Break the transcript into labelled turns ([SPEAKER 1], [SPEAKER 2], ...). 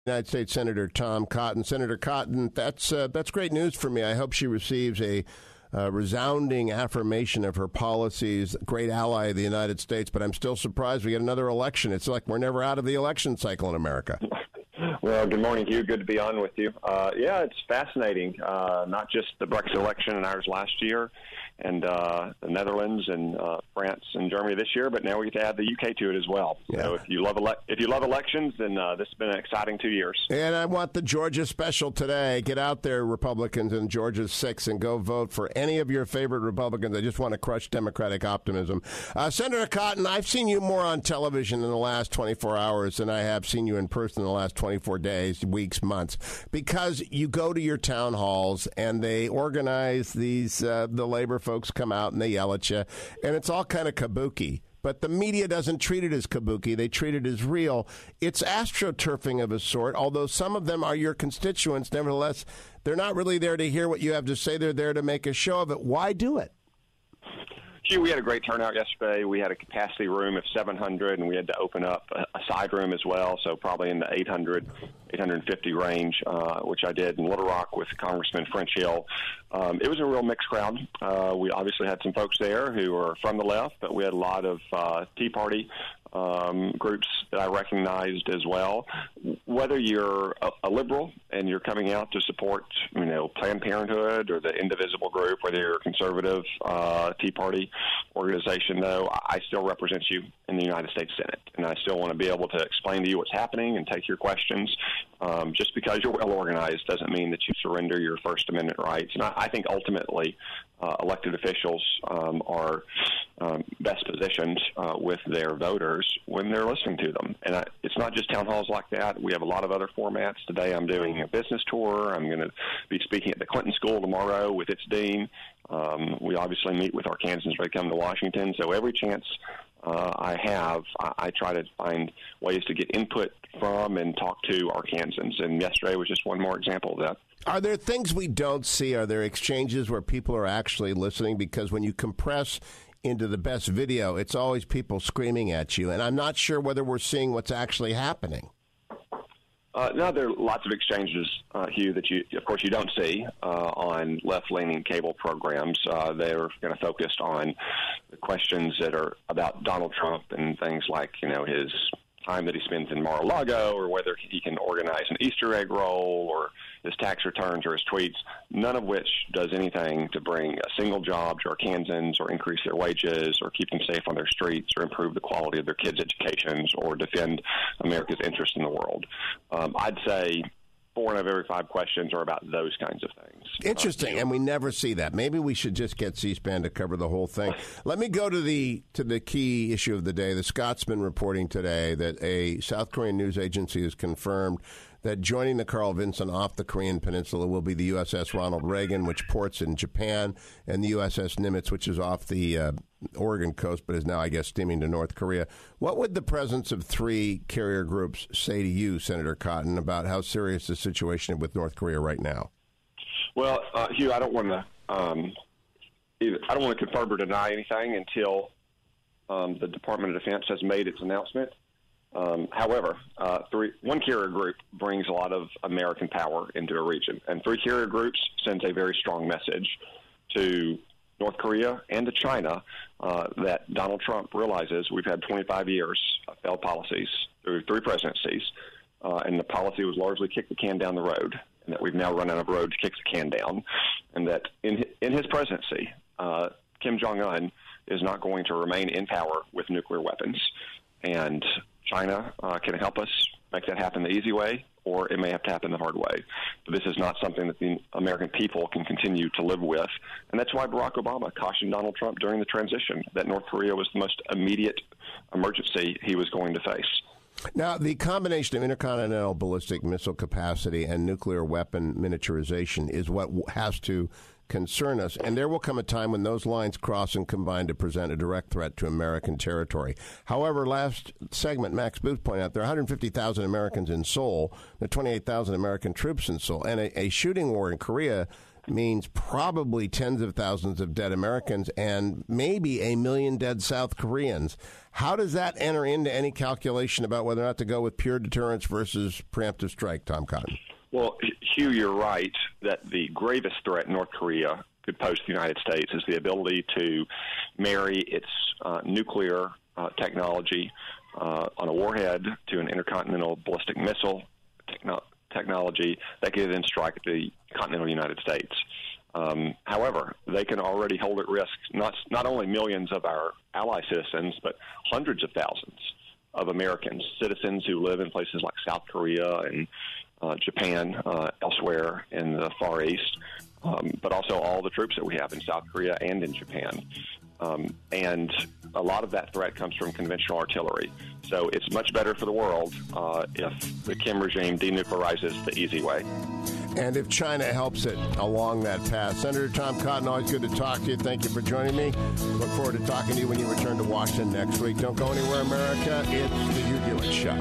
[SPEAKER 1] United States Senator Tom Cotton. Senator Cotton, that's great news for me. I hope she receives a resounding affirmation of her policies, great ally of the United States, but I'm still surprised we get another election. It's like we're never out of the election cycle in America.
[SPEAKER 2] Well, good morning, Hugh. Good to be on with you. Yeah, it's fascinating. Not just the Brexit election and ours last year, and the Netherlands and France and Germany this year, but now we get to add the UK to it as well. Yeah. So if you love elections, then this has been an exciting 2 years. And
[SPEAKER 1] I want the Georgia special today. Get out there, Republicans in Georgia 6, and go vote for any of your favorite Republicans. I just want to crush Democratic optimism. Senator Cotton, I've seen you more on television in the last 24 hours than I have seen you in person in the last 24 days, weeks, months, because you go to your town halls and they organize these, the labor folks come out and they yell at you, and it's all kind of kabuki. But the media doesn't treat it as kabuki. They treat it as real. It's astroturfing of a sort, although some of them are your constituents. Nevertheless, they're not really there to hear what you have to say. They're there to make a show of it. Why do it?
[SPEAKER 2] Hugh, we had a great turnout yesterday. We had a capacity room of 700, and we had to open up a side room as well, so probably in the 800, 850 range, which I did in Little Rock with Congressman French Hill. It was a real mixed crowd. We obviously had some folks there who were from the left, but we had a lot of Tea Party groups that I recognized as well. Whether you're a liberal and you're coming out to support, Planned Parenthood or the Indivisible group, whether you're a conservative Tea Party organization, though, I still represent you in the United States Senate, and I still want to be able to explain to you what's happening and take your questions. Just because you're well organized doesn't mean that you surrender your First Amendment rights. And I think ultimately elected officials are best positioned with their voters when they're listening to them. And it's not just town halls like that. We have a lot of other formats. Today I'm doing a business tour. I'm going to be speaking at the Clinton School tomorrow with its dean. We obviously meet with Arkansans when they come to Washington. So every chance I try to find ways to get input from and talk to Arkansans. And yesterday was just one more example of that.
[SPEAKER 1] Are there things we don't see? Are there exchanges where people are actually listening? Because when you compress into the best video, it's always people screaming at you. And I'm not sure whether we're seeing what's actually happening.
[SPEAKER 2] No, there are lots of exchanges, Hugh, that of course, you don't see on left-leaning cable programs. They're going to focus on the questions that are about Donald Trump and things like, his time that he spends in Mar-a-Lago, or whether he can organize an Easter egg roll, or his tax returns or his tweets, none of which does anything to bring a single job to Arkansans or increase their wages or keep them safe on their streets or improve the quality of their kids' educations or defend America's interest in the world. I'd say 4 out of every 5 questions are about those kinds of things.
[SPEAKER 1] Interesting, and we never see that. Maybe we should just get C-SPAN to cover the whole thing. Let me go to the key issue of the day. The Scotsman reporting today that a South Korean news agency has confirmed that joining the Carl Vinson off the Korean Peninsula will be the USS Ronald Reagan, which ports in Japan, and the USS Nimitz, which is off the Oregon coast, but is now, I guess, steaming to North Korea. What would the presence of 3 carrier groups say to you, Senator Cotton, about how serious the situation is with North Korea right now?
[SPEAKER 2] Well, Hugh, I don't want to confirm or deny anything until the Department of Defense has made its announcement. However, one carrier group brings a lot of American power into a region, and 3 carrier groups sends a very strong message to North Korea and to China that Donald Trump realizes we've had 25 years of failed policies through 3 presidencies, and the policy was largely kick the can down the road, and that we've now run out of road to kick the can down, and that in his presidency, Kim Jong-un is not going to remain in power with nuclear weapons. And China can help us make that happen the easy way, or it may have to happen the hard way. But this is not something that the American people can continue to live with. And that's why Barack Obama cautioned Donald Trump during the transition that North Korea was the most immediate emergency he was going to face.
[SPEAKER 1] Now, the combination of intercontinental ballistic missile capacity and nuclear weapon miniaturization is what has to concern us, and there will come a time when those lines cross and combine to present a direct threat to American territory. However, last segment, Max Booth pointed out there are 150,000 Americans in Seoul, there are 28,000 American troops in Seoul, and a shooting war in Korea means probably tens of thousands of dead Americans and maybe 1 million dead South Koreans. How does that enter into any calculation about whether or not to go with pure deterrence versus preemptive strike, Tom Cotton?
[SPEAKER 2] Well, Hugh, you're right that the gravest threat North Korea could pose to the United States is the ability to marry its nuclear technology on a warhead to an intercontinental ballistic missile technology that could then strike the continental United States. However, they can already hold at risk not only millions of our ally citizens, but hundreds of thousands of Americans, citizens who live in places like South Korea and Japan, elsewhere in the Far East, but also all the troops that we have in South Korea and in Japan. And a lot of that threat comes from conventional artillery. So it's much better for the world if the Kim regime denuclearizes the easy way.
[SPEAKER 1] And if China helps it along that path. Senator Tom Cotton, always good to talk to you. Thank you for joining me. Look forward to talking to you when you return to Washington next week. Don't go anywhere, America. It's the Hugh Hewitt Show.